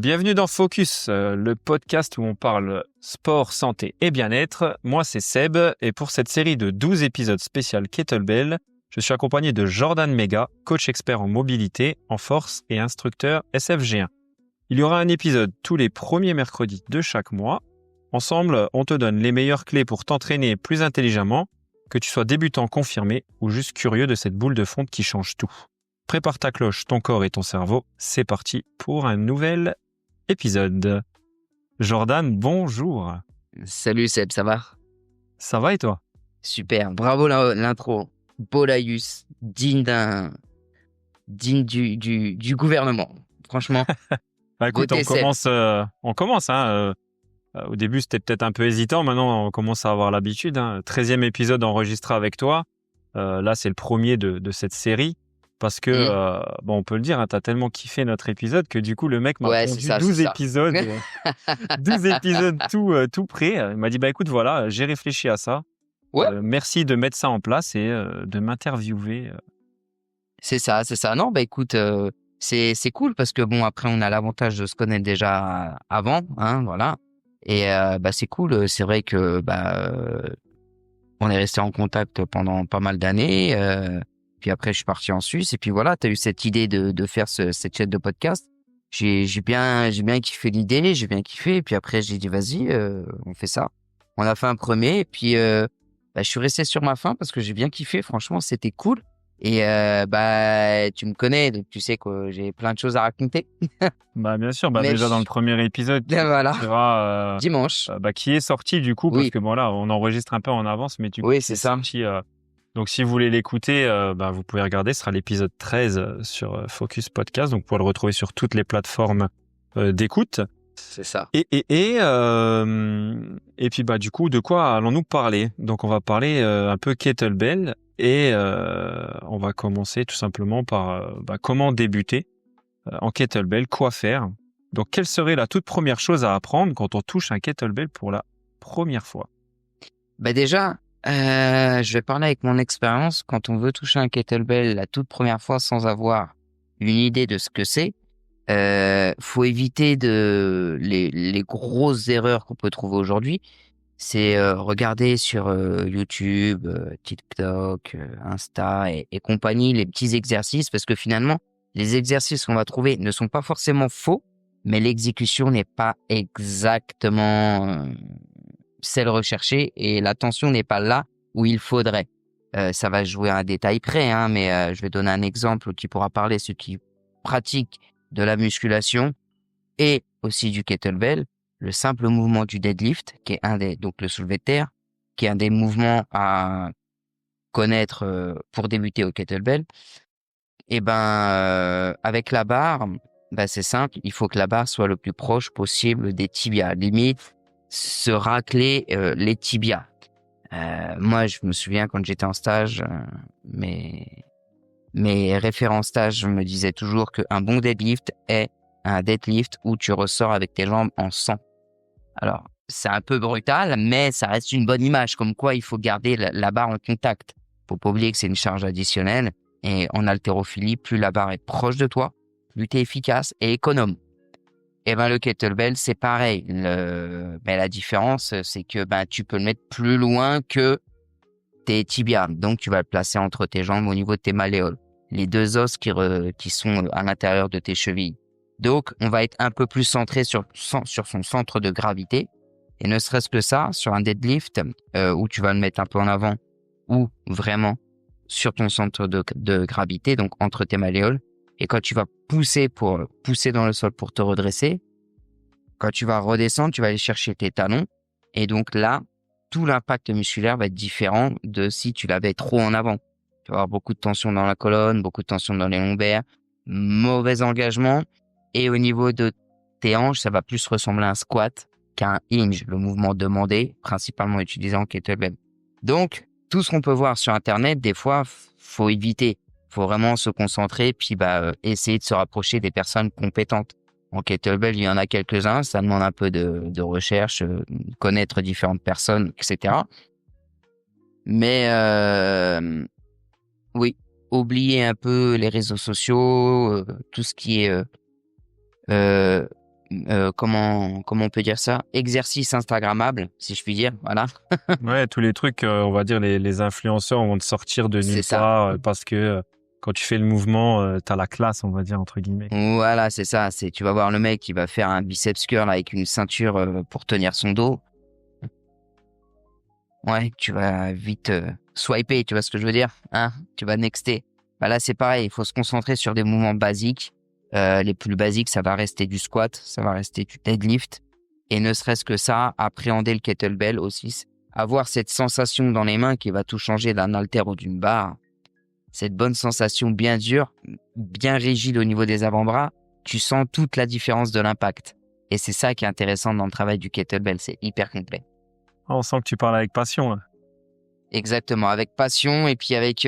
Bienvenue dans Focus, le podcast où on parle sport, santé et bien-être. Moi, c'est Seb et pour cette série de 12 épisodes spécial Kettlebell, je suis accompagné de Jordan Mega, coach expert en mobilité, en force et instructeur SFG1. Il y aura un épisode tous les premiers mercredis de chaque mois. Ensemble, on te donne les meilleures clés pour t'entraîner plus intelligemment, que tu sois débutant confirmé ou juste curieux de cette boule de fonte qui change tout. Prépare ta cloche, ton corps et ton cerveau. C'est parti pour un nouvel épisode. Jordan, bonjour. Salut Seb, ça va? Ça va et toi? Super, bravo l'intro. Beau laïus, digne du gouvernement. Franchement, Écoute, votez Seb. on commence. Au début, c'était peut-être un peu hésitant. Maintenant, on commence à avoir l'habitude. 13e épisode enregistré avec toi. Là, c'est le premier de cette série. Parce que, on peut le dire, tu as tellement kiffé notre épisode que du coup, le mec m'a pondu 12 épisodes. 12 épisodes tout prêts. Il m'a dit, écoute, voilà, j'ai réfléchi à ça. Ouais. Merci de mettre ça en place et de m'interviewer. C'est ça. Non, écoute, c'est cool parce que après, on a l'avantage de se connaître déjà avant, voilà. Et c'est cool. C'est vrai que on est resté en contact pendant pas mal d'années. Puis après, je suis parti en Suisse. Et puis voilà, tu as eu cette idée de faire cette chaîne de podcast. J'ai bien kiffé l'idée, j'ai bien kiffé. Et puis après, j'ai dit, vas-y, on fait ça. On a fait un premier. Et puis, je suis resté sur ma faim parce que j'ai bien kiffé. Franchement, c'était cool. Et tu me connais, donc tu sais que j'ai plein de choses à raconter. Bien sûr, déjà dans le premier épisode, voilà. tu verras dimanche. Qui est sorti du coup, parce que là, on enregistre un peu en avance, mais du coup, c'est ça. Sorti, donc, si vous voulez l'écouter, vous pouvez regarder. Ce sera l'épisode 13 sur Focus Podcast. Donc, vous pouvez le retrouver sur toutes les plateformes d'écoute. C'est ça. Et puis, du coup, de quoi allons-nous parler? Donc, on va parler un peu kettlebell et on va commencer tout simplement par comment débuter en kettlebell, quoi faire. Donc, quelle serait la toute première chose à apprendre quand on touche un kettlebell pour la première fois? Déjà, je vais parler avec mon expérience. Quand on veut toucher un kettlebell la toute première fois sans avoir une idée de ce que c'est, faut éviter les grosses erreurs qu'on peut trouver aujourd'hui. C'est regarder sur YouTube, TikTok, Insta et compagnie les petits exercices, parce que finalement, les exercices qu'on va trouver ne sont pas forcément faux, mais l'exécution n'est pas exactement celle recherchée et l'attention n'est pas là où il faudrait. Ça va jouer à un détail près, mais je vais donner un exemple qui pourra parler ceux qui pratiquent de la musculation et aussi du kettlebell. Le simple mouvement du deadlift, qui est donc le soulevé de terre, qui est un des mouvements à connaître pour débuter au kettlebell. Et avec la barre, c'est simple, il faut que la barre soit le plus proche possible des tibias. Limite, se racler les tibias. Moi, je me souviens quand j'étais en stage, mes référents stage me disaient toujours qu'un bon deadlift est un deadlift où tu ressors avec tes jambes en sang. Alors, c'est un peu brutal, mais ça reste une bonne image, comme quoi il faut garder la barre en contact. Faut pas oublier que c'est une charge additionnelle, et en haltérophilie, plus la barre est proche de toi, plus t'es efficace et économe. Et le kettlebell, c'est pareil. La différence, c'est que tu peux le mettre plus loin que tes tibias. Donc, tu vas le placer entre tes jambes au niveau de tes malléoles. Les deux os qui sont à l'intérieur de tes chevilles. Donc, on va être un peu plus centré sur son centre de gravité. Et ne serait-ce que ça, sur un deadlift, où tu vas le mettre un peu en avant, ou vraiment sur ton centre de gravité, donc entre tes malléoles. Et quand tu vas pousser dans le sol pour te redresser, quand tu vas redescendre, tu vas aller chercher tes talons. Et donc là, tout l'impact musculaire va être différent de si tu l'avais trop en avant. Tu vas avoir beaucoup de tension dans la colonne, beaucoup de tension dans les lombaires, mauvais engagement. Et au niveau de tes hanches, ça va plus ressembler à un squat qu'à un hinge, le mouvement demandé, principalement utilisé en kettlebell. Donc, tout ce qu'on peut voir sur Internet, des fois, faut éviter. Faut vraiment se concentrer, puis essayer de se rapprocher des personnes compétentes. En kettlebell, il y en a quelques-uns, ça demande un peu de recherche, connaître différentes personnes, etc. Mais oui, oublier un peu les réseaux sociaux, tout ce qui est comment on peut dire ça, exercice instagrammable, si je puis dire, voilà. Ouais, tous les trucs, on va dire les influenceurs vont te sortir de C'est nulle ça. part parce que quand tu fais le mouvement, t'as la classe, on va dire entre guillemets. Voilà, c'est ça. Tu vas voir le mec qui va faire un biceps curl avec une ceinture pour tenir son dos. Ouais, tu vas vite swiper, tu vois ce que je veux dire, hein? Tu vas nexter. Bah là, c'est pareil, il faut se concentrer sur des mouvements basiques. Les plus basiques, ça va rester du squat, ça va rester du deadlift. Et ne serait-ce que ça, appréhender le kettlebell aussi. Avoir cette sensation dans les mains qui va tout changer d'un haltère ou d'une barre. Cette bonne sensation bien dure, bien rigide au niveau des avant-bras. Tu sens toute la différence de l'impact. Et c'est ça qui est intéressant dans le travail du kettlebell, c'est hyper complet. On sent que tu parles avec passion, là. Exactement, avec passion et puis avec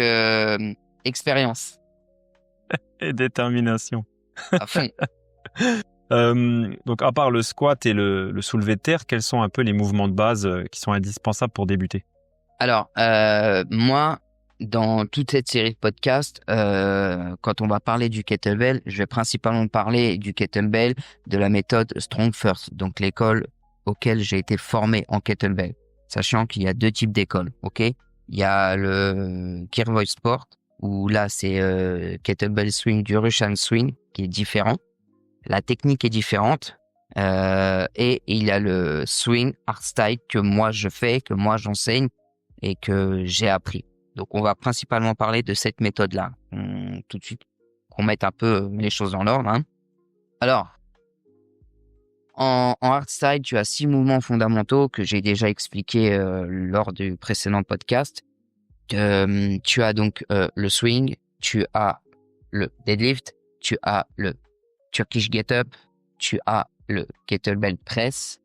expérience. Et détermination. À fond. Donc, à part le squat et le soulevé de terre, quels sont un peu les mouvements de base qui sont indispensables pour débuter? Alors, moi, dans toute cette série de podcasts, quand on va parler du kettlebell, je vais principalement parler du kettlebell, de la méthode Strong First, donc l'école auquel j'ai été formé en kettlebell. Sachant qu'il y a 2 types d'écoles, ok? Il y a le Kirvoy Sport, où là, c'est kettlebell swing du Russian swing, qui est différent. La technique est différente. Et il y a le swing hardstyle que moi je fais, que moi j'enseigne et que j'ai appris. Donc, on va principalement parler de cette méthode-là. Tout de suite, qu'on mette un peu les choses dans l'ordre, hein. Alors, en hardstyle, tu as 6 mouvements fondamentaux que j'ai déjà expliqués lors du précédent podcast. Tu as donc le swing, tu as le deadlift, tu as le Turkish get-up, tu as le kettlebell press,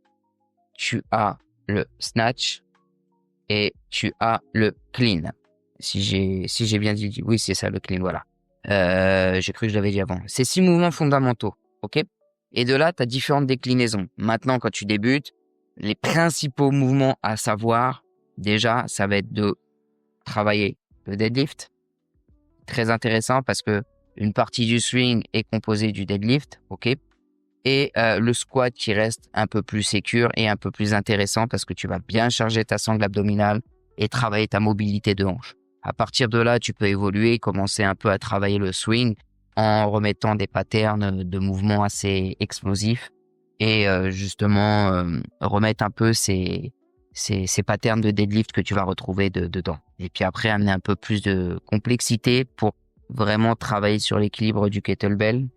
tu as le snatch et tu as le clean. Si j'ai bien dit, oui, c'est ça, le clean, voilà. J'ai cru que je l'avais dit avant. C'est 6 mouvements fondamentaux, ok? Et de là, tu as différentes déclinaisons. Maintenant, quand tu débutes, les principaux mouvements à savoir, déjà, ça va être de travailler le deadlift. Très intéressant parce que une partie du swing est composée du deadlift, ok? Et le squat qui reste un peu plus sécure et un peu plus intéressant parce que tu vas bien charger ta sangle abdominale et travailler ta mobilité de hanche. À partir de là, tu peux évoluer, commencer un peu à travailler le swing en remettant des patterns de mouvements assez explosifs et justement remettre un peu ces patterns de deadlift que tu vas retrouver dedans. Et puis après, amener un peu plus de complexité pour vraiment travailler sur l'équilibre du kettlebell,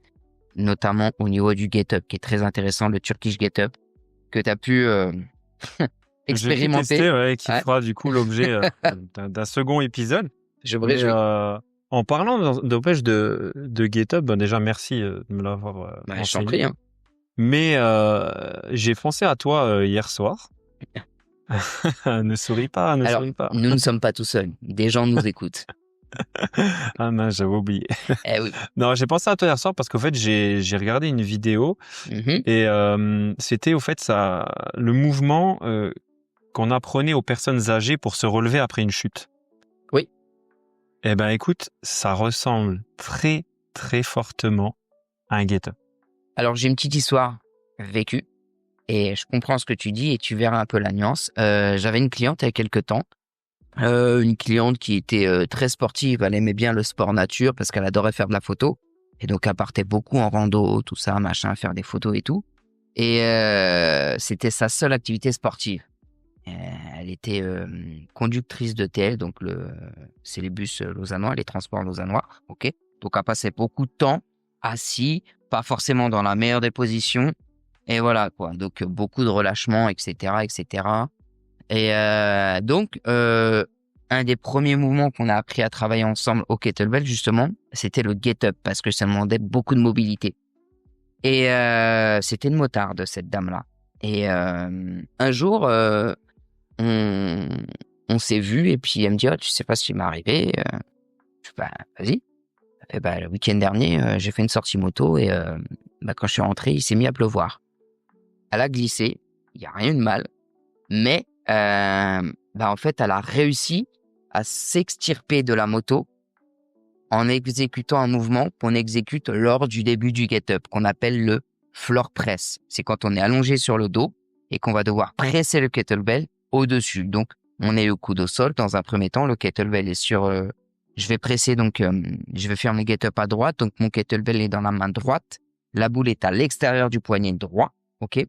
notamment au niveau du get-up, qui est très intéressant, le Turkish get-up, que tu as pu expérimenter. J'ai pu tester, ouais, qui fera du coup l'objet d'un second épisode. Je me réjouis. En parlant d'empêche de get-up, ben déjà merci de me l'avoir Je t'en prie. Hein. Mais j'ai pensé à toi hier soir. Ne souris pas, souris pas. Nous ne sommes pas tout seuls. Des gens nous écoutent. Ah mince, j'avais oublié. Eh oui. Non, j'ai pensé à toi hier soir parce qu'en fait, j'ai regardé une vidéo et c'était au fait le mouvement qu'on apprenait aux personnes âgées pour se relever après une chute. Oui. Eh ben, écoute, ça ressemble très, très fortement à un get-up. Alors, j'ai une petite histoire vécue et je comprends ce que tu dis et tu verras un peu la nuance. J'avais une cliente il y a quelques temps. Une cliente qui était très sportive, elle aimait bien le sport nature parce qu'elle adorait faire de la photo. Et donc, elle partait beaucoup en rando, tout ça, machin, faire des photos et tout. Et c'était sa seule activité sportive. Elle était conductrice de TL, donc c'est les bus lausannois, les transports lausannois, ok. Donc, elle passait beaucoup de temps assis, pas forcément dans la meilleure des positions. Et voilà, quoi. Donc, beaucoup de relâchement, etc., etc. Et donc, un des premiers mouvements qu'on a appris à travailler ensemble au kettlebell, justement, c'était le get-up, parce que ça demandait beaucoup de mobilité. Et c'était une motarde, cette dame-là. Et un jour, on s'est vu, et puis elle me dit, oh, tu sais pas ce qui m'est arrivé. Je dis, bah, vas-y. Elle fait, le week-end dernier, j'ai fait une sortie moto, et quand je suis rentré, il s'est mis à pleuvoir. Elle a glissé, il n'y a rien de mal, mais en fait, elle a réussi à s'extirper de la moto en exécutant un mouvement qu'on exécute lors du début du get-up, qu'on appelle le floor press. C'est quand on est allongé sur le dos et qu'on va devoir presser le kettlebell au-dessus. Donc, on est le coude au sol. Dans un premier temps, le kettlebell est sur... je vais presser, donc je vais faire mes get-up à droite. Donc, mon kettlebell est dans la main droite. La boule est à l'extérieur du poignet droit. OK?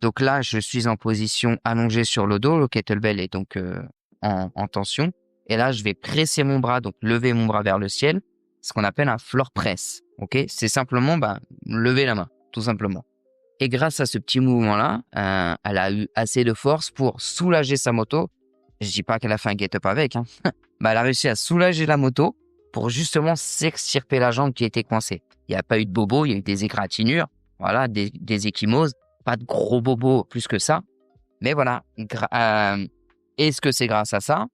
Donc là, je suis en position allongée sur le dos. Le kettlebell est donc en tension. Et là, je vais presser mon bras, donc lever mon bras vers le ciel, ce qu'on appelle un floor press. OK? C'est simplement lever la main, tout simplement. Et grâce à ce petit mouvement-là, elle a eu assez de force pour soulager sa moto. Je dis pas qu'elle a fait un get-up avec. Hein. Elle a réussi à soulager la moto pour justement s'extirper la jambe qui était coincée. Il n'y a pas eu de bobo, il y a eu des égratignures, voilà, des ecchymoses, pas de gros bobos plus que ça. Mais voilà, est-ce que c'est grâce à ça?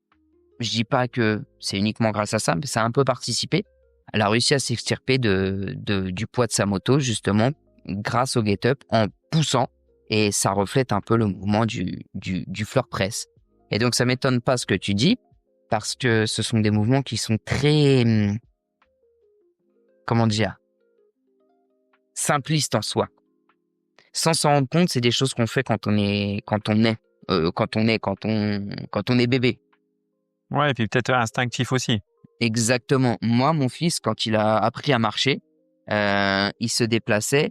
Je dis pas que c'est uniquement grâce à ça, mais ça a un peu participé. Elle a réussi à s'extirper du poids de sa moto, justement, grâce au get-up, en poussant. Et ça reflète un peu le mouvement du floor press. Et donc, ça m'étonne pas ce que tu dis, parce que ce sont des mouvements qui sont très, comment dire, simplistes en soi. Sans s'en rendre compte, c'est des choses qu'on fait quand on est bébé. Ouais, et puis peut-être instinctif aussi. Exactement. Moi, mon fils, quand il a appris à marcher, il se déplaçait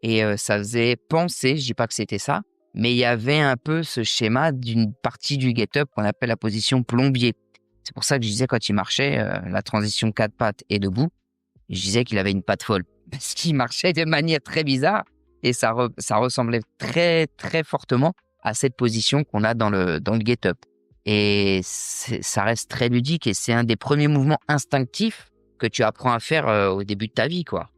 et ça faisait penser, je dis pas que c'était ça, mais il y avait un peu ce schéma d'une partie du get-up qu'on appelle la position plombier. C'est pour ça que je disais quand il marchait, la transition 4 pattes et debout, je disais qu'il avait une patte folle. Parce qu'il marchait de manière très bizarre et ça ressemblait très, très fortement à cette position qu'on a dans le get-up. Et ça reste très ludique et c'est un des premiers mouvements instinctifs que tu apprends à faire au début de ta vie, quoi.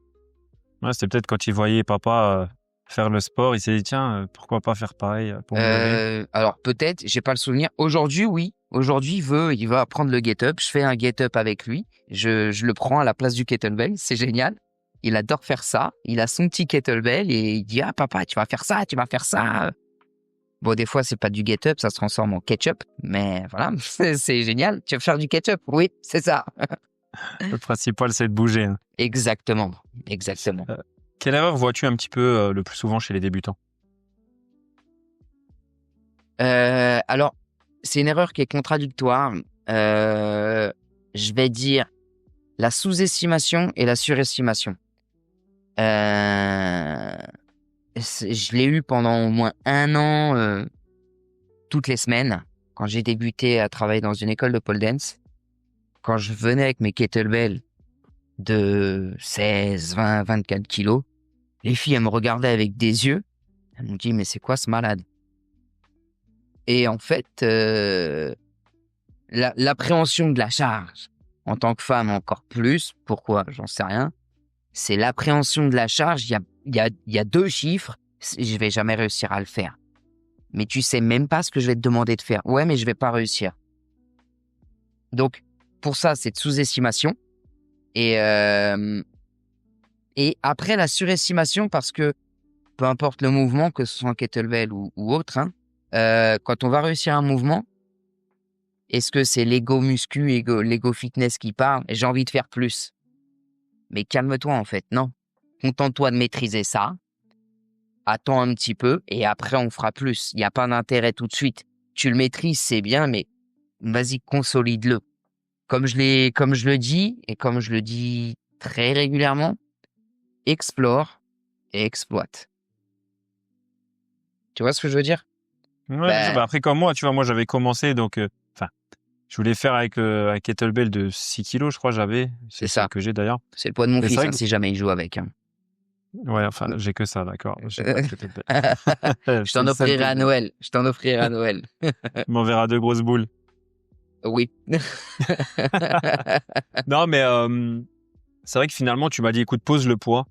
Ouais, c'était peut-être quand il voyait papa faire le sport, il s'est dit tiens, pourquoi pas faire pareil pour me lever. Alors peut-être, j'ai pas le souvenir. Aujourd'hui, oui. Aujourd'hui, il veut apprendre le get-up. Je fais un get-up avec lui. Je le prends à la place du kettlebell. C'est génial. Il adore faire ça. Il a son petit kettlebell et il dit ah papa, tu vas faire ça, tu vas faire ça. Bon, des fois, c'est pas du get-up, ça se transforme en ketchup. Mais voilà, c'est génial. Tu veux faire du ketchup? Oui, c'est ça. Le principal, c'est de bouger. Hein. Exactement. Quelle erreur vois-tu un petit peu le plus souvent chez les débutants? Alors, c'est une erreur qui est contradictoire. Je vais dire la sous-estimation et la surestimation. Je l'ai eu pendant au moins 1 an, toutes les semaines, quand j'ai débuté à travailler dans une école de pole dance. Quand je venais avec mes kettlebells de 16, 20, 24 kilos, les filles, elles me regardaient avec des yeux. Elles m'ont dit, mais c'est quoi ce malade? Et en fait, l'appréhension de la charge, en tant que femme encore plus, pourquoi? J'en sais rien. C'est l'appréhension de la charge, il y a 2 chiffres, je vais jamais réussir à le faire. Mais tu sais même pas ce que je vais te demander de faire. Ouais, mais je vais pas réussir. Donc, pour ça, c'est de sous-estimation. Et après, la surestimation, parce que peu importe le mouvement, que ce soit un kettlebell ou autre, hein, quand on va réussir un mouvement, est-ce que c'est l'ego muscu, l'ego fitness qui parle? Et j'ai envie de faire plus. Mais calme-toi, en fait. Non. Contente-toi de maîtriser ça. Attends un petit peu et après, on fera plus. Il n'y a pas d'intérêt tout de suite. Tu le maîtrises, c'est bien, mais vas-y, consolide-le. Comme je le dis et comme je le dis très régulièrement, explore et exploite. Tu vois ce que je veux dire? Ouais, après, comme moi, tu vois, moi, j'avais commencé, donc, je voulais faire avec un kettlebell de 6 kilos, je crois, j'avais. C'est ça que j'ai d'ailleurs. C'est le poids de mon fils, que... si jamais il joue avec. Hein. Ouais, enfin, j'ai que ça, d'accord. J'ai pas de kettlebell. Je t'en offrirai à Noël. Tu m'enverras 2 grosses boules. Oui. Non, mais c'est vrai que finalement, tu m'as dit, écoute, pose le poids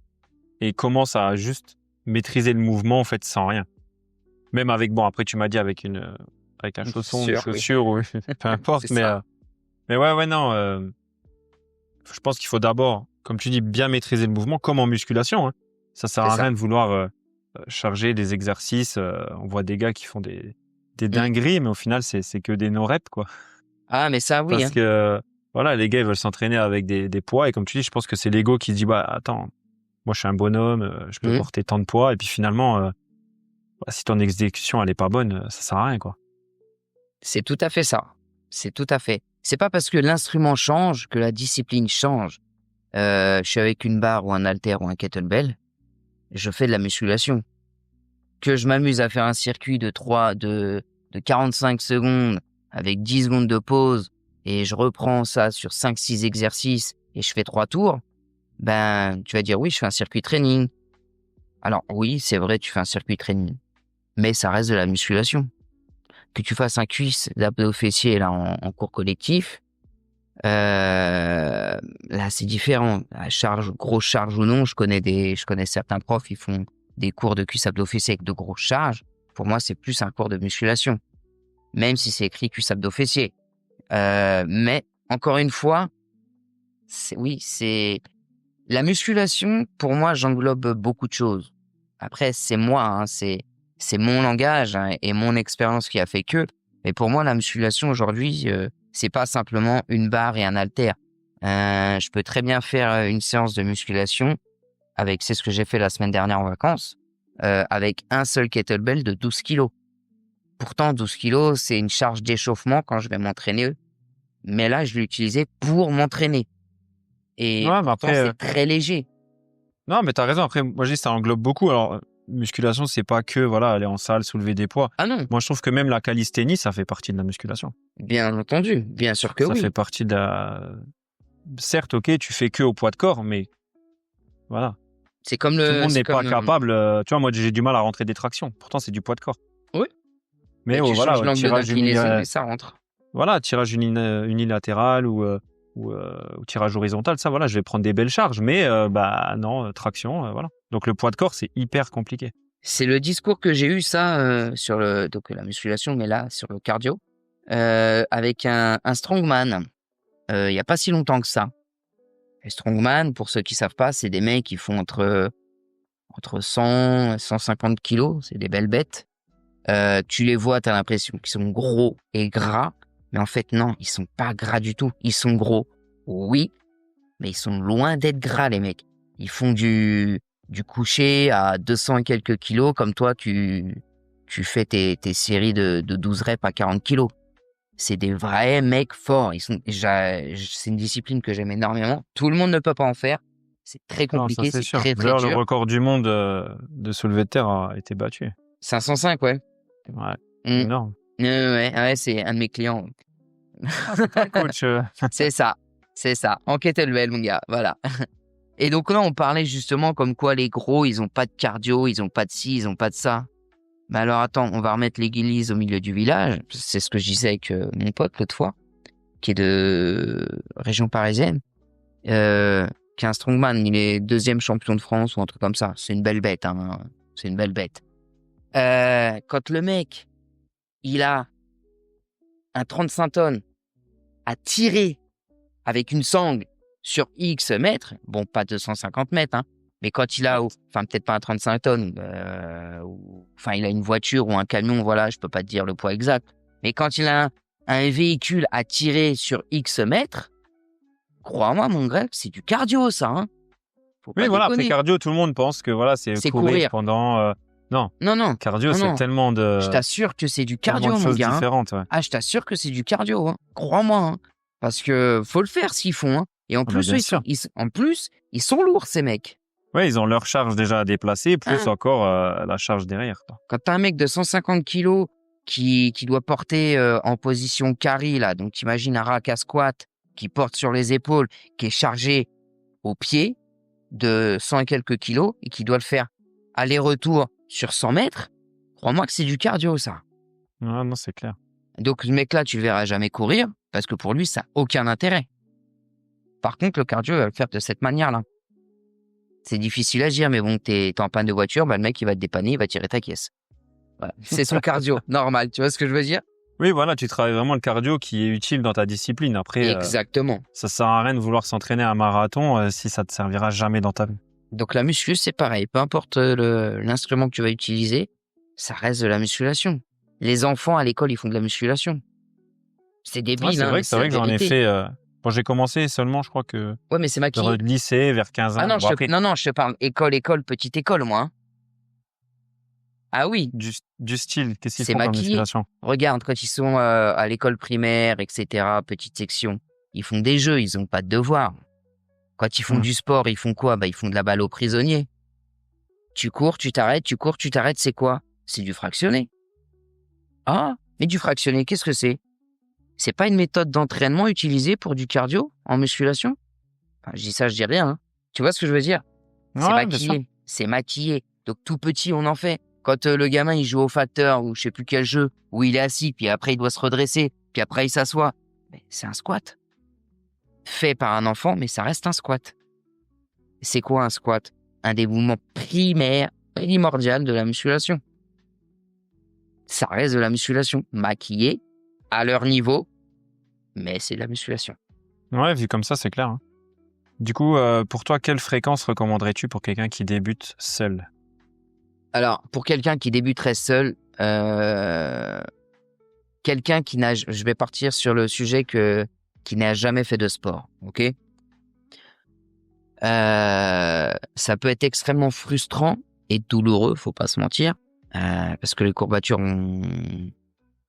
et commence à juste maîtriser le mouvement, en fait, sans rien. Même avec, bon, après, tu m'as dit avec un chausson, une chaussure, oui. Ou peu importe, mais ouais, non. Je pense qu'il faut d'abord, comme tu dis, bien maîtriser le mouvement, comme en musculation. Hein. Ça sert à rien de vouloir charger des exercices. On voit des gars qui font des dingueries, mais au final, c'est que des no-reps, quoi. Ah, mais ça, oui. Parce que, voilà, les gars, ils veulent s'entraîner avec des poids. Et comme tu dis, je pense que c'est l'ego qui dit, bah, attends, moi je suis un bonhomme, je peux porter tant de poids, et puis finalement, si ton exécution elle est pas bonne, ça sert à rien, quoi. C'est tout à fait ça. C'est tout à fait. C'est pas parce que l'instrument change que la discipline change. Je suis avec une barre ou un halter ou un kettlebell, je fais de la musculation. Que je m'amuse à faire un circuit de 45 secondes avec 10 secondes de pause et je reprends ça sur 5-6 exercices et je fais 3 tours, ben, tu vas dire oui, je fais un circuit training. Alors oui, c'est vrai, tu fais un circuit training, mais ça reste de la musculation. Que tu fasses un cuisse d'abdos fessiers là en cours collectif, là c'est différent. La charge, grosse charge ou non, je connais certains profs, ils font des cours de cuisse abdos fessiers avec de grosses charges. Pour moi, c'est plus un cours de musculation, même si c'est écrit cuisse abdos fessiers. Mais encore une fois, c'est la musculation. Pour moi, j'englobe beaucoup de choses. Après, c'est moi, hein, c'est mon langage, hein, et mon expérience qui a fait que. Mais pour moi, la musculation aujourd'hui, c'est pas simplement une barre et un haltère. Je peux très bien faire une séance de musculation c'est ce que j'ai fait la semaine dernière en vacances, avec un seul kettlebell de 12 kilos. Pourtant, 12 kilos, c'est une charge d'échauffement quand je vais m'entraîner. Mais là, je l'ai utilisé pour m'entraîner. Et Ouais, mais pourtant, après, c'est très léger. non, mais t'as raison. Après, moi, je dis, ça englobe beaucoup. Alors, musculation, c'est pas que, voilà, aller en salle, soulever des poids. Ah non, Moi, je trouve que même la calisthénie, ça fait partie de la musculation. bien entendu, bien sûr que Ça oui. fait partie de la... Certes, ok, tu fais que au poids de corps, mais voilà. C'est comme Tout le monde c'est n'est pas comme, capable. Tu vois, moi, j'ai du mal à rentrer des tractions. Pourtant, c'est du poids de corps. oui. Mais Et tu voilà, changes l'angle tirage d'inclinaison et ça rentre. tirage unilatéral ou tirage horizontal, ça, voilà, je vais prendre des belles charges. Mais bah non, traction, voilà. Donc le poids de corps, c'est hyper compliqué. C'est le discours que j'ai eu ça sur donc la musculation, mais là sur le cardio, avec un strongman. Il y a pas si longtemps que ça. Les strongman, pour ceux qui savent pas, c'est des mecs qui font entre 100 et 150 kilos. C'est des belles bêtes. Tu les vois, t'as l'impression qu'ils sont gros et gras, mais en fait non, ils sont pas gras du tout. Ils sont gros, oui, mais ils sont loin d'être gras, les mecs. Ils font du coucher à 200 et quelques kilos, comme toi tu fais tes séries de 12 reps à 40 kilos. C'est des vrais mecs forts. C'est une discipline que j'aime énormément. Tout le monde ne peut pas en faire. C'est très Non, ça, compliqué, c'est sûr. très très D'ailleurs, le dur. record du monde de soulevé de terre a été battu. 505, ouais. Ouais, Mm. énorme. Ouais, c'est un de mes clients. C'est pas le coach. C'est ça. En kettlebell, mon gars, voilà. Et donc là, on parlait justement comme quoi les gros, ils ont pas de cardio, ils ont pas de ci, ils ont pas de ça. Mais alors attends, on va remettre l'église au milieu du village. C'est ce que je disais avec mon pote l'autre fois, qui est de région parisienne, qui est un strongman. Il est 2e champion de France ou un truc comme ça. C'est une belle bête, hein. C'est une belle bête. Quand le mec, il a un 35 tonnes à tirer avec une sangle sur X mètres, bon, pas 250 mètres, hein, mais quand il a, enfin, peut-être pas un 35 tonnes, enfin, il a une voiture ou un camion, voilà, je peux pas te dire le poids exact, mais quand il a un véhicule à tirer sur X mètres, crois-moi, mon grec, c'est du cardio, ça, hein. Faut pas Oui, voilà, déconner. après cardio, tout le monde pense que voilà, c'est courir pendant. Non, Non. cardio, Non, c'est non. tellement de. Je t'assure que c'est du tellement cardio, de mon choses gars. Hein. différentes. Ouais. Ah, je t'assure que c'est du cardio, hein. Crois-moi, hein. Parce que faut le faire s'ils font, hein. Et en plus, bien eux, sûr. ils sont lourds, ces mecs. Ouais, ils ont leur charge déjà à déplacer, plus encore la charge derrière. Quoi. Quand t'as un mec de 150 kilos qui doit porter en position carry, là, donc t'imagines un rack à squat qui porte sur les épaules, qui est chargé au pied de 100 et quelques kilos et qui doit le faire aller-retour sur 100 mètres, crois-moi que c'est du cardio, ça. Ouais, non, c'est clair. Donc, ce mec-là, tu le verras jamais courir parce que pour lui, ça n'a aucun intérêt. Par contre, le cardio, il va le faire de cette manière-là. C'est difficile à dire, mais bon, t'es en panne de voiture, bah, le mec, il va te dépanner, il va tirer ta caisse. Voilà. C'est son cardio, normal. Tu vois ce que je veux dire? Oui, voilà, tu travailles vraiment le cardio qui est utile dans ta discipline. Après, exactement. Ça sert à rien de vouloir s'entraîner à un marathon si ça te servira jamais dans ta vie. Donc, la muscu, c'est pareil. Peu importe l'instrument que tu vas utiliser, ça reste de la musculation. Les enfants à l'école, ils font de la musculation. C'est débile, Ouais, c'est vrai que j'en ai fait. Bon, j'ai commencé seulement, je crois que Ouais, mais c'est maquillé. vers le lycée, vers 15 ans. Ah non, Bon, après, non, je te parle école, petite école, moi. Hein. Ah oui, du style, qu'est-ce qu'ils c'est font comme maquillé. musculation? Regarde, quand ils sont à l'école primaire, etc., petite section, ils font des jeux, ils n'ont pas de devoirs. Quand ils font Hmm. du sport, ils font quoi? Bah, ils font de la balle aux prisonniers. Tu cours, tu t'arrêtes, c'est quoi? C'est du fractionné. Ah, mais du fractionné, qu'est-ce que c'est? C'est pas une méthode d'entraînement utilisée pour du cardio en musculation? Enfin, je dis ça, je dis rien. Hein. Tu vois ce que je veux dire? C'est Ouais, bien sûr. maquillé, c'est maquillé. Donc tout petit, on en fait. Quand le gamin il joue au facteur ou je sais plus quel jeu, où il est assis, puis après il doit se redresser, puis après il s'assoit, mais c'est un squat. Fait par un enfant, mais ça reste un squat. C'est quoi un squat? Un des mouvements primaires, primordial de la musculation. Ça reste de la musculation. Maquillé, à leur niveau, mais c'est de la musculation. Ouais, vu comme ça, c'est clair. Hein. Du coup, pour toi, quelle fréquence recommanderais-tu pour quelqu'un qui débute seul? Alors, pour quelqu'un qui débuterait seul, quelqu'un qui n'a, je vais partir sur le sujet qui n'a jamais fait de sport, ok? Ça peut être extrêmement frustrant et douloureux, faut pas se mentir, parce que les courbatures ont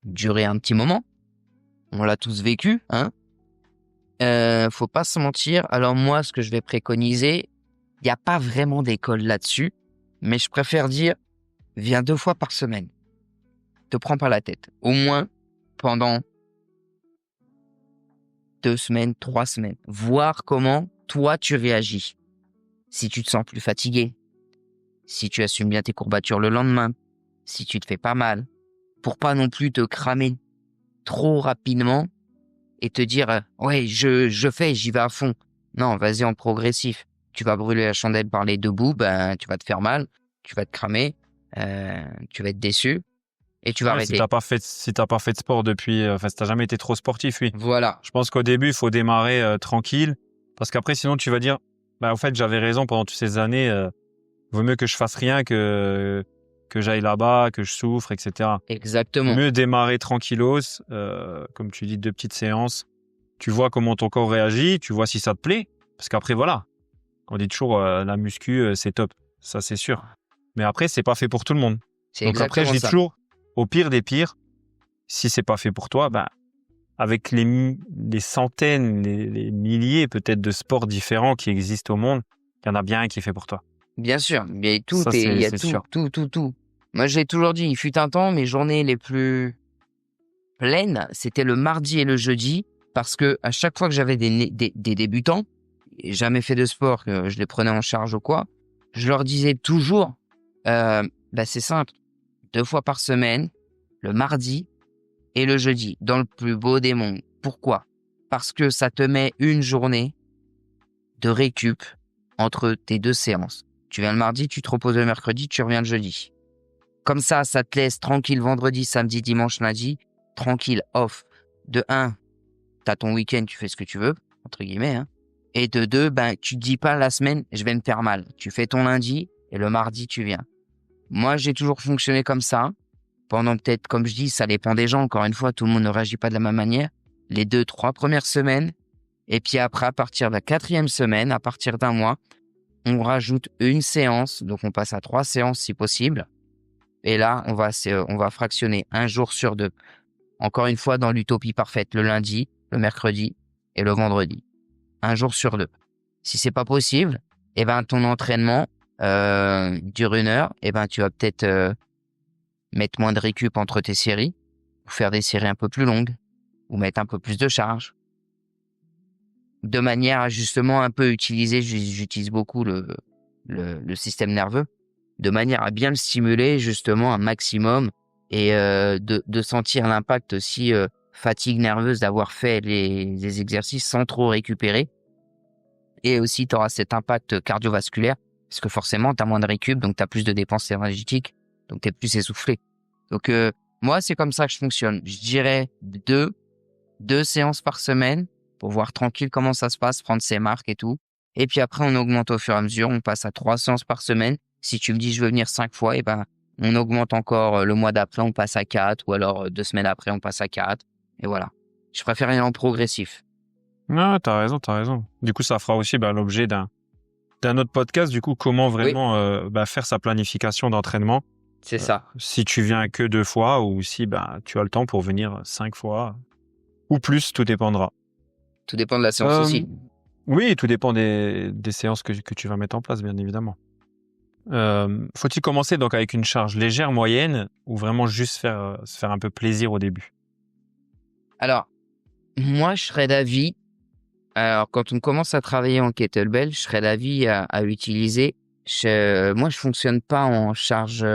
duré un petit moment. On l'a tous vécu, hein? Faut pas se mentir. Alors moi, ce que je vais préconiser, il n'y a pas vraiment d'école là-dessus, mais je préfère dire, viens 2 fois par semaine. Te prends pas la tête. Au moins pendant 2 semaines, 3 semaines. Voir comment toi tu réagis. Si tu te sens plus fatigué, si tu assumes bien tes courbatures le lendemain, si tu te fais pas mal, pour pas non plus te cramer trop rapidement et te dire ouais j'y vais à fond. Non, vas-y en progressif. Tu vas brûler la chandelle par les 2 bouts, ben tu vas te faire mal, tu vas te cramer, tu vas être déçu et tu vas Ouais, arrêter. si t'as pas fait de sport depuis, enfin, si t'as jamais été trop sportif, oui. Voilà. Je pense qu'au début, il faut démarrer tranquille, parce qu'après, sinon, tu vas dire, bah, en fait, j'avais raison pendant toutes ces années. Vaut mieux que je fasse rien que j'aille là-bas, que je souffre, etc. Exactement. Mieux démarrer tranquillos, comme tu dis, 2 petites séances. Tu vois comment ton corps réagit, tu vois si ça te plaît, parce qu'après, voilà. On dit toujours, la muscu, c'est top. Ça, c'est sûr. Mais après, c'est pas fait pour tout le monde. C'est Donc après, je exactement dis ça. toujours, au pire des pires, si c'est pas fait pour toi, ben, avec les centaines, les milliers peut-être de sports différents qui existent au monde, il y en a bien un qui est fait pour toi. Bien sûr, mais Ça, il y a c'est tout, sûr. tout. Moi, j'ai toujours dit, il fut un temps, mes journées les plus pleines, c'était le mardi et le jeudi, parce que à chaque fois que j'avais des débutants, et jamais fait de sport, que je les prenais en charge ou quoi, je leur disais toujours, bah c'est simple, 2 fois par semaine, le mardi et le jeudi, dans le plus beau des mondes. Pourquoi? Parce que ça te met une journée de récup entre tes 2 séances. Tu viens le mardi, tu te reposes le mercredi, tu reviens le jeudi. Comme ça te laisse tranquille vendredi, samedi, dimanche, lundi, tranquille, off. De 1, t'as ton week-end, tu fais ce que tu veux, entre guillemets, hein. Et de 2, ben, tu te dis pas la semaine, je vais me faire mal. Tu fais ton lundi et le mardi, tu viens. Moi, j'ai toujours fonctionné comme ça. Pendant peut-être, comme je dis, ça dépend des gens. Encore une fois, tout le monde ne réagit pas de la même manière. Les 2, 3 premières semaines. Et puis après, à partir de la 4e semaine, à partir d'un mois, on rajoute une séance. Donc, on passe à 3 séances si possible. Et là, on va fractionner un jour sur 2. Encore une fois, dans l'utopie parfaite, le lundi, le mercredi et le vendredi. Un jour sur 2. Si c'est pas possible, eh ben, ton entraînement dure 1 heure. Eh ben, tu vas peut-être mettre moins de récup entre tes séries, ou faire des séries un peu plus longues, ou mettre un peu plus de charge. De manière à justement un peu utiliser, j'utilise beaucoup le système nerveux, de manière à bien le stimuler justement un maximum et de sentir l'impact aussi fatigue nerveuse d'avoir fait les exercices sans trop récupérer. Et aussi, tu auras cet impact cardiovasculaire, parce que forcément, tu as moins de récup, donc tu as plus de dépenses énergétiques, donc tu es plus essoufflé. Donc, moi, c'est comme ça que je fonctionne. Je dirais 2 séances par semaine pour voir tranquille comment ça se passe, prendre ses marques et tout. Et puis après, on augmente au fur et à mesure. On passe à 3 séances par semaine. Si tu me dis je veux venir 5 fois, et ben, on augmente encore le mois d'après, on passe à 4, ou alors 2 semaines après, on passe à 4. Et voilà. Je préfère aller en progressif. Non, t'as raison, t'as raison. Du coup, ça fera aussi l'objet d'un autre podcast. Du coup, comment vraiment faire sa planification d'entraînement C'est ça. si tu viens que 2 fois ou si tu as le temps pour venir 5 fois ou plus, tout dépendra. Tout dépend de la séance Euh, aussi. oui, tout dépend des séances que tu vas mettre en place, bien évidemment. Faut-il commencer donc avec une charge légère, moyenne ou vraiment juste se faire un peu plaisir au début? Alors, moi, je serais d'avis, alors quand on commence à travailler en kettlebell, je serais d'avis à utiliser, moi, je fonctionne pas en charge,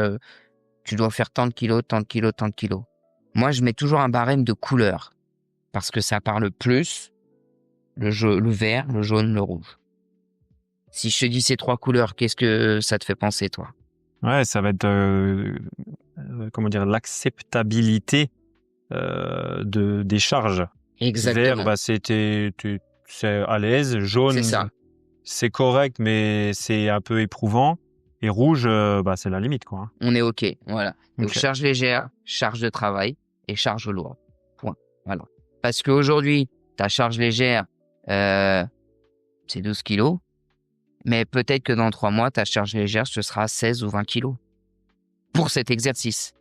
tu dois faire tant de kilos, tant de kilos, tant de kilos. Moi, je mets toujours un barème de couleur parce que ça parle plus, le vert, le jaune, le rouge. Si je te dis ces 3 couleurs, qu'est-ce que ça te fait penser, toi? Ouais, ça va être comment dire, l'acceptabilité des charges. Vert, Exactement. c'est à l'aise. C'est Jaune, ça. c'est correct, mais c'est un peu éprouvant. Et rouge, c'est la limite, quoi. On est OK. Voilà. Donc, Ok. charge légère, charge de travail et charge lourde. Point. Voilà. Parce qu'aujourd'hui, ta charge légère, c'est 12 kilos. Mais peut-être que dans 3 mois, ta charge légère, ce sera 16 ou 20 kilos pour cet exercice.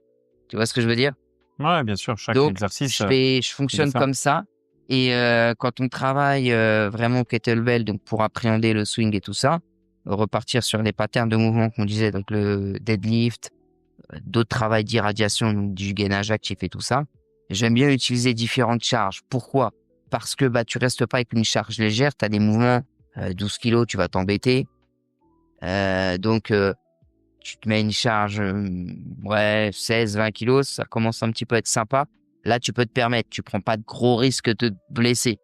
Tu vois ce que je veux dire? Ouais, bien sûr, chaque Donc, exercice, je c'est fonctionne différent. comme ça. Et quand on travaille vraiment au kettlebell, donc pour appréhender le swing et tout ça, repartir sur les patterns de mouvement qu'on disait, donc le deadlift, d'autres travails d'irradiation, donc du gainage actif et tout ça. J'aime bien utiliser différentes charges. Pourquoi? Parce que tu restes pas avec une charge légère, tu as des mouvements 12 kilos, tu vas t'embêter. Donc tu te mets une charge 16-20 kilos, ça commence un petit peu à être sympa. Là, tu peux te permettre, tu prends pas de gros risques de te blesser.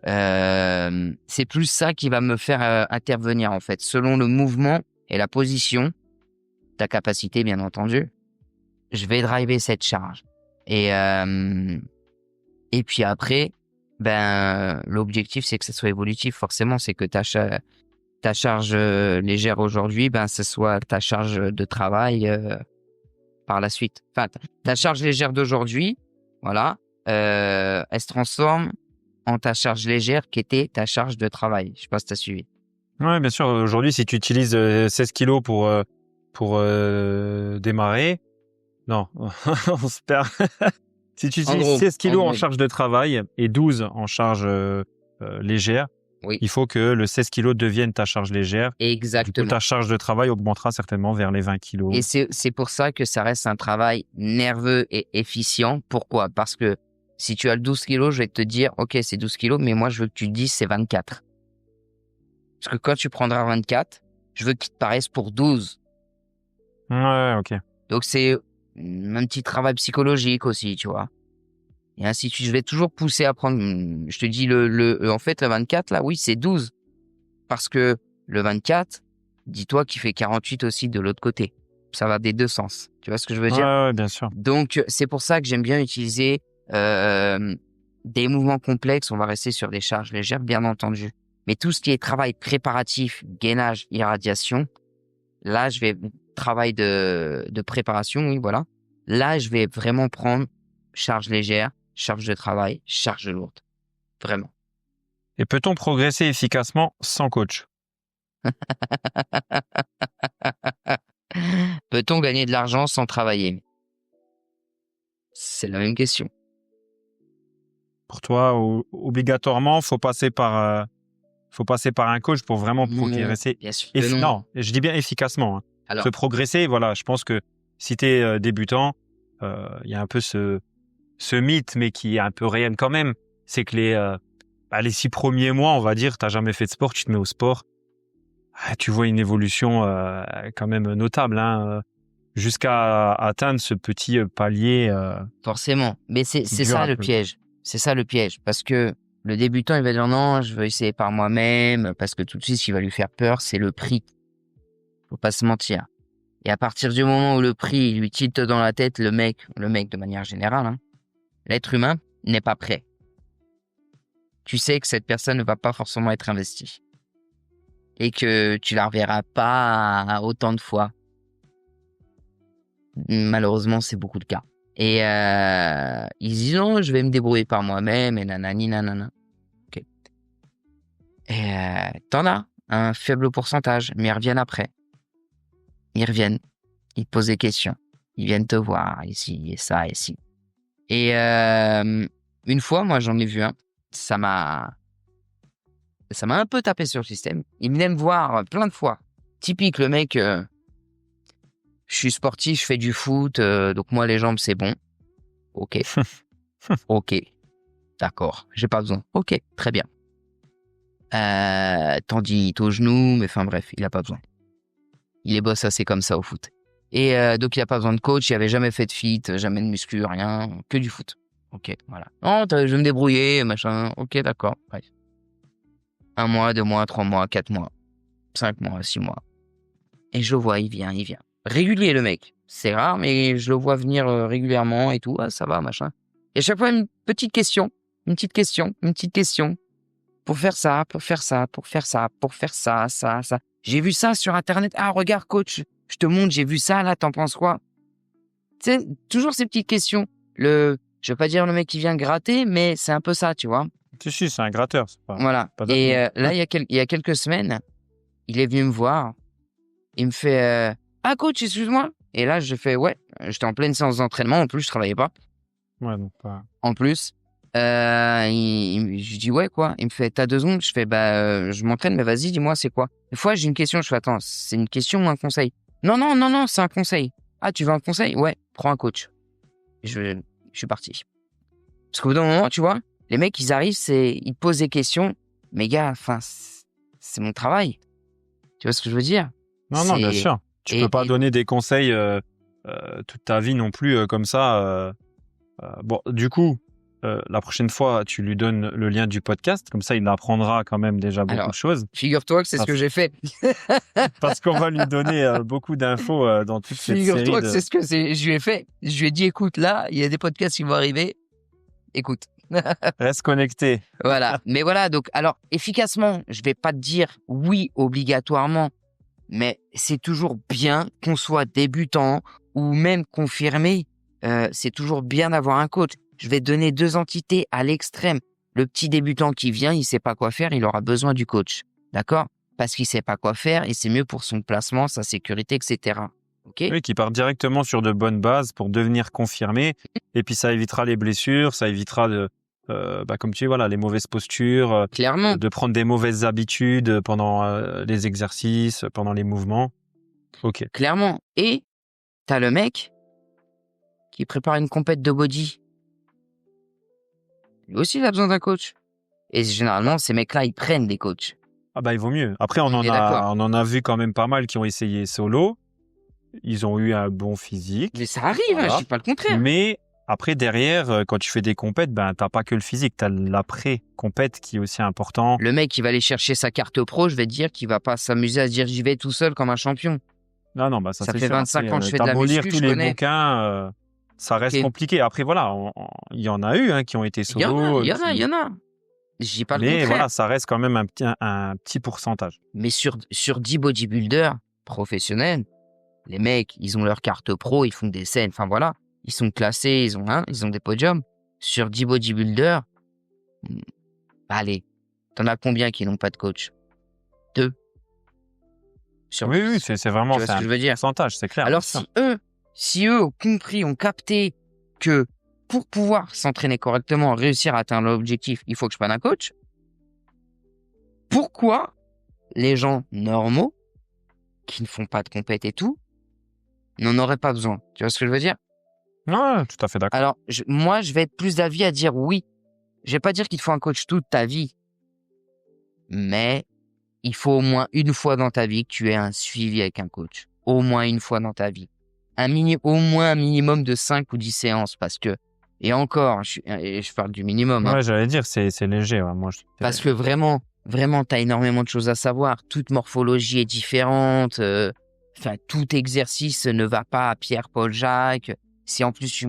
C'est plus ça qui va me faire intervenir en fait, selon le mouvement et la position, ta capacité bien entendu. Je vais driver cette charge. Et puis après, l'objectif, c'est que ça soit évolutif. Forcément, c'est que ta charge légère aujourd'hui, ce soit ta charge de travail par la suite. Enfin, ta charge légère d'aujourd'hui, voilà, elle se transforme en ta charge légère qui était ta charge de travail. Je sais pas si tu as suivi. Ouais, bien sûr. Aujourd'hui, si tu utilises 16 kilos pour démarrer, non, on se perd. Si tu En utilises gros, 16 en kilos en gros. charge de travail et 12 en charge légère, Oui, il faut que le 16 kilos devienne ta charge légère. Du coup, exactement. ta charge de travail augmentera certainement vers les 20 Et kilos. c'est pour ça que ça reste un travail nerveux et efficient. Pourquoi? Parce que si tu as le 12 kilos, je vais te dire, OK, c'est 12 kilos, mais moi, je veux que tu te dises c'est 24. Parce que quand tu prendras 24, je veux qu'il te paraisse pour 12. Ouais, ok. Donc, c'est un petit travail psychologique aussi, tu vois. Et ainsi de suite. Je vais toujours pousser à prendre, je te dis, en fait, le 24, là, oui, c'est 12. Parce que le 24, dis-toi qu'il fait 48 aussi de l'autre côté. Ça va des deux sens. Tu vois ce que je veux dire? Ouais, bien sûr. Donc, c'est pour ça que j'aime bien utiliser des mouvements complexes. On va rester sur des charges légères, bien entendu. Mais tout ce qui est travail préparatif, gainage, irradiation, là, je vais travail de préparation, oui, voilà. Là, je vais vraiment prendre charge légère, charge de travail, charge lourde. Vraiment. Et peut-on progresser efficacement sans coach? Peut-on gagner de l'argent sans travailler? C'est la même question. Pour toi, obligatoirement, faut passer par un coach pour vraiment Non, progresser. bien sûr que non. Non, je dis bien efficacement. Hein. Alors, Se progresser, voilà, je pense que si tu es débutant, il y a un peu ce mythe, mais qui est un peu réel quand même, c'est que les 6 premiers mois, on va dire, t'as jamais fait de sport, tu te mets au sport, tu vois une évolution quand même notable, hein, jusqu'à atteindre ce petit palier forcément. Mais c'est qui dure ça un le peu. piège. C'est ça le piège. Parce que le débutant, il va dire non, je veux essayer par moi-même. Parce que tout de suite, ce qui va lui faire peur, c'est le prix. Faut pas se mentir. Et à partir du moment où le prix lui tilte dans la tête, le mec de manière générale, hein, l'être humain n'est pas prêt. Tu sais que cette personne ne va pas forcément être investie. Et que tu la reverras pas autant de fois. Malheureusement, c'est beaucoup de cas. Et ils disent non, je vais me débrouiller par moi-même et nanani nanana. Ok. Et t'en as un faible pourcentage, mais ils reviennent après. Ils reviennent, ils te posent des questions, ils viennent te voir, ici, et ça, ici. Et une fois, moi, j'en ai vu un, ça m'a un peu tapé sur le système. Il venait me voir plein de fois. Typique, le mec, je suis sportif, je fais du foot, donc moi, les jambes, c'est bon. Ok. Ok. D'accord. J'ai pas besoin. Ok. Très bien. Tendinite au genou, mais enfin bref, il a pas besoin. Il est boss assez comme ça au foot. Et donc, il a pas besoin de coach, il avait jamais fait de fit, jamais de muscu, rien, que du foot. Ok, voilà. Non, je vais me débrouiller, machin. Ok, d'accord. Bref. 1 mois, 2 mois, 3 mois, 4 mois, 5 mois, 6 mois. Et je le vois, il vient. Régulier, le mec. C'est rare, mais je le vois venir régulièrement et tout. Ah, ça va, machin. Et à chaque fois, une petite question. Pour faire ça. J'ai vu ça sur Internet. Ah, regarde, coach, je te montre, j'ai vu ça, là, t'en penses quoi? Tu sais, toujours ces petites questions. Je veux pas dire le mec qui vient gratter, mais c'est un peu ça, tu vois. Si, c'est un gratteur. C'est pas, Voilà. pas Et là, il y a quelques semaines, il est venu me voir. Il me fait ah, coach, excuse-moi. Et là, je fais ouais, j'étais en pleine séance d'entraînement. En plus, je travaillais pas. Ouais, donc pas. En plus, je dis ouais, quoi. Il me fait t'as 2 secondes. Je fais je m'entraîne, mais vas-y, dis-moi, c'est quoi? Des fois, j'ai une question. Je fais attends, c'est une question ou un conseil? Non, c'est un conseil. Ah, tu veux un conseil? Ouais, prends un coach. Je suis parti. Parce qu'au bout d'un moment, tu vois, les mecs, ils arrivent, ils te posent des questions. Mais gars, enfin, c'est mon travail. Tu vois ce que je veux dire? Non, bien sûr. Tu peux pas donner des conseils toute ta vie non plus comme ça. Bon, du coup, la prochaine fois, tu lui donnes le lien du podcast. Comme ça, il apprendra quand même déjà beaucoup de choses. Figure-toi que c'est ce que j'ai fait. Parce qu'on va lui donner beaucoup d'infos dans toute cette série. Figure-toi que c'est ce que je lui ai fait. Je lui ai dit, écoute, là, il y a des podcasts qui vont arriver. Écoute. Reste connecté. Voilà. Mais voilà, donc, alors, efficacement, je vais pas te dire oui obligatoirement, mais c'est toujours bien qu'on soit débutant ou même confirmé. C'est toujours bien d'avoir un coach. Je vais donner 2 entités à l'extrême. Le petit débutant qui vient, il sait pas quoi faire, il aura besoin du coach. D'accord? Parce qu'il sait pas quoi faire et c'est mieux pour son placement, sa sécurité, etc. Ok? Oui, qui part directement sur de bonnes bases pour devenir confirmé. Et puis, ça évitera les blessures, ça évitera comme tu dis, voilà, les mauvaises postures. Clairement. De prendre des mauvaises habitudes pendant les exercices, pendant les mouvements. Ok. Clairement. Et t'as le mec qui prépare une compète de body. Lui aussi, il a besoin d'un coach. Et généralement, ces mecs-là, ils prennent des coachs. Ah bah, il vaut mieux. Après, on en a vu quand même pas mal qui ont essayé solo. Ils ont eu un bon physique. Mais ça arrive, voilà. Je dis pas le contraire. Mais après, derrière, quand tu fais des compètes, t'as pas que le physique, t'as l'après-compète qui est aussi important. Le mec qui va aller chercher sa carte pro, je vais te dire qu'il va pas s'amuser à se dire j'y vais tout seul comme un champion. Non, ça fait 25 ans que je fais de la muscu, lire tous les bouquins, ça reste compliqué. Après, voilà, il y en a eu qui ont été solo. Il y en a. Je dis pas le contraire. Mais voilà, ça reste quand même un petit pourcentage. Mais sur 10 bodybuilders professionnels, les mecs, ils ont leur carte pro, ils font des scènes, enfin voilà. Ils sont classés, ils ont des podiums. Sur 10 bodybuilders, allez, t'en as combien qui n'ont pas de coach? 2. Oui, c'est vraiment tu vois ce que je veux dire? Pourcentage, c'est clair. Alors si eux ont compris, ont capté que pour pouvoir s'entraîner correctement, réussir à atteindre l'objectif, il faut que je prenne un coach. Pourquoi les gens normaux, qui ne font pas de compète et tout, n'en auraient pas besoin? Tu vois ce que je veux dire? Non, tout à fait d'accord. Alors, moi, je vais être plus d'avis à dire oui. Je vais pas dire qu'il te faut un coach toute ta vie. Mais il faut au moins une fois dans ta vie que tu aies un suivi avec un coach. Au moins une fois dans ta vie. Au moins un minimum de 5 ou 10 séances. Parce que, et encore, je parle du minimum. Ouais, j'allais dire, c'est léger. Ouais. Moi, parce que vraiment, t'as énormément de choses à savoir. Toute morphologie est différente. Enfin, tout exercice ne va pas à Pierre, Paul, Jacques. Si en plus tu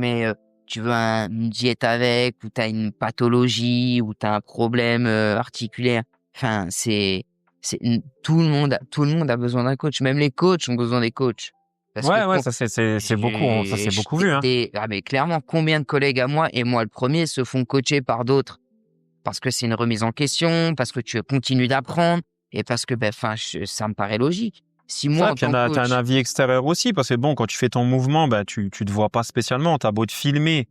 veux une diète avec, ou t'as une pathologie, ou t'as un problème articulaire. Enfin, tout le monde a besoin d'un coach. Même les coachs ont besoin des coachs. Ça c'est beaucoup, ça c'est beaucoup vu. Hein. Mais clairement, combien de collègues à moi, et moi le premier, se font coacher par d'autres? parce que c'est une remise en question, parce que tu continues d'apprendre et parce que ça me paraît logique. Si moi, Ça, en puis tant que t'as un coach, avis extérieur aussi, parce que bon, quand tu fais ton mouvement, tu te vois pas spécialement, t'as beau te filmer,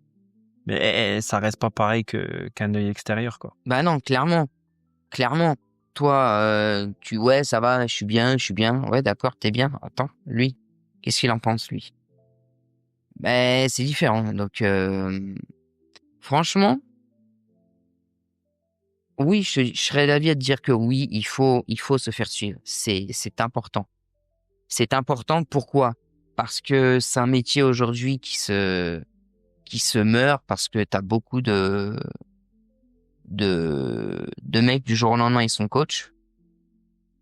mais ça reste pas pareil qu'un œil extérieur, quoi. non, clairement. Toi, ouais, ça va, je suis bien. Ouais, d'accord, t'es bien. Attends, lui, qu'est-ce qu'il en pense, lui? C'est différent. Donc, franchement, oui, je serais d'avis à te dire que oui, il faut se faire suivre. C'est important. C'est important, pourquoi? Parce que c'est un métier aujourd'hui qui se meurt parce que t'as beaucoup de mecs du jour au lendemain, ils sont coach.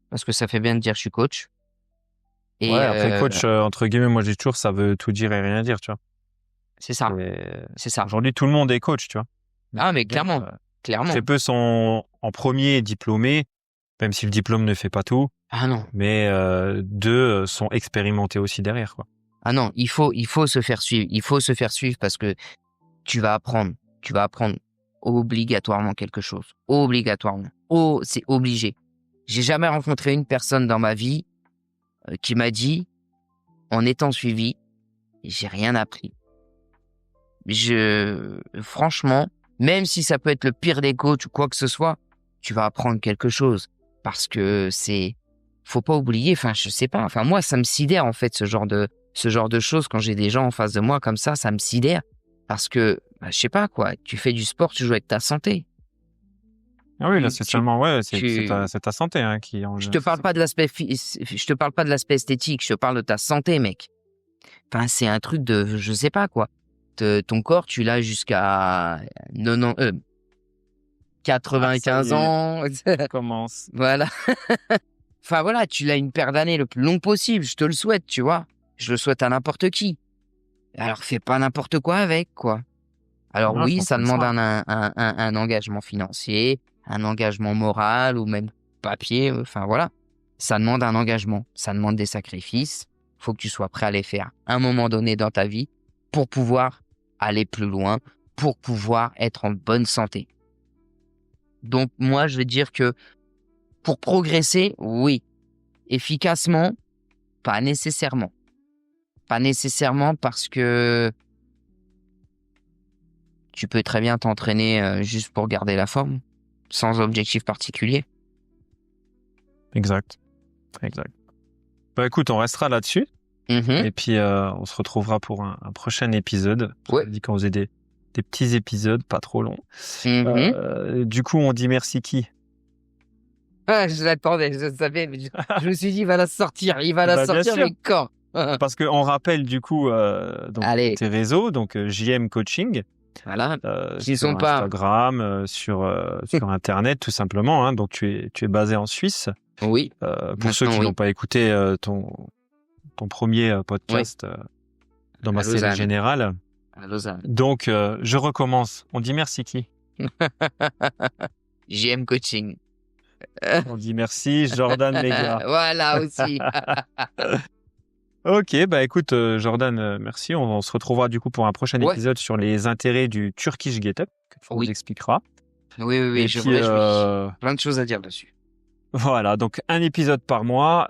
Parce que ça fait bien de dire je suis coach. Ouais, Et après coach, entre guillemets, moi j'ai toujours, ça veut tout dire et rien dire, tu vois. c'est ça, Et c'est ça. aujourd'hui, tout le monde est coach, tu vois. Ah, mais Donc, clairement. très peu sont en premier diplômés, même si le diplôme ne fait pas tout, Ah non, mais deux sont expérimentés aussi derrière, quoi. ah non, il faut se faire suivre. Il faut se faire suivre parce que tu vas apprendre obligatoirement quelque chose. Obligatoirement. Oh, c'est obligé. J'ai jamais rencontré une personne dans ma vie qui m'a dit, en étant suivi, j'ai rien appris. Franchement, même si ça peut être le pire des coachs ou quoi que ce soit, tu vas apprendre quelque chose. Parce que faut pas oublier, je sais pas, moi, ça me sidère, en fait, ce genre de choses quand j'ai des gens en face de moi comme ça me sidère. Parce que, je sais pas, quoi, tu fais du sport, tu joues avec ta santé. Ah oui, là, c'est seulement, ouais, c'est tu- ta santé, hein, qui est en Je jeu. te parle pas de l'aspect, je te parle pas de l'aspect esthétique, je te parle de ta santé, mec. C'est un truc de, je sais pas, quoi. Ton corps, tu l'as jusqu'à 95 ans. Ça commence. Voilà. Voilà, tu l'as une paire d'années le plus long possible. Je te le souhaite, tu vois. Je le souhaite à n'importe qui. Alors, fais pas n'importe quoi avec, quoi. Alors Non, je oui, ça comprends demande ça. un engagement financier, un engagement moral ou même papier. Voilà. Ça demande un engagement. Ça demande des sacrifices. Faut que tu sois prêt à les faire à un moment donné dans ta vie pour pouvoir aller plus loin, pour pouvoir être en bonne santé. Donc, moi, je vais dire que pour progresser, oui. Efficacement, pas nécessairement. Pas nécessairement parce que tu peux très bien t'entraîner juste pour garder la forme, sans objectif particulier. Exact. Écoute, on restera là-dessus. Mhm. Et puis, on se retrouvera pour un prochain épisode. Ouais. On dit qu'on faisait des petits épisodes, pas trop longs. Mhm. Du coup, on dit merci qui? Ah, je l'attendais, je savais, mais je me suis dit, il va la sortir, Bien mais sûr. quand? Parce qu'on rappelle du coup donc Allez. tes réseaux, donc JM Coaching, Voilà. S'ils sur sont pas. Instagram, sur Internet tout simplement. Hein, donc tu es basé en Suisse. Oui. Pour ceux qui Maintenant, oui. n'ont pas écouté ton premier podcast dans ma À série Lausanne. générale. À Lausanne. Donc je recommence. On dit merci qui? JM Coaching. On dit merci Jordan Mega. Voilà aussi. Ok, écoute Jordan, merci. On se retrouvera du coup pour un prochain épisode sur les intérêts du Turkish Get-Up que tu nous expliqueras. Oui, Et je puis, me réjouis. Plein de choses à dire dessus. Voilà, donc un épisode par mois,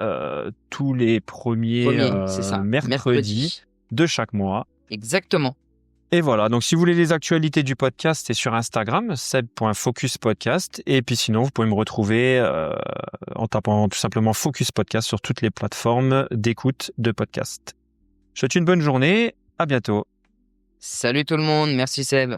tous les premiers c'est ça. mercredis de chaque mois. Exactement. Et voilà, donc si vous voulez les actualités du podcast, c'est sur Instagram, seb.focuspodcast. Et puis sinon, vous pouvez me retrouver en tapant tout simplement Focus Podcast sur toutes les plateformes d'écoute de podcast. Je vous souhaite une bonne journée, à bientôt. Salut tout le monde, merci Seb.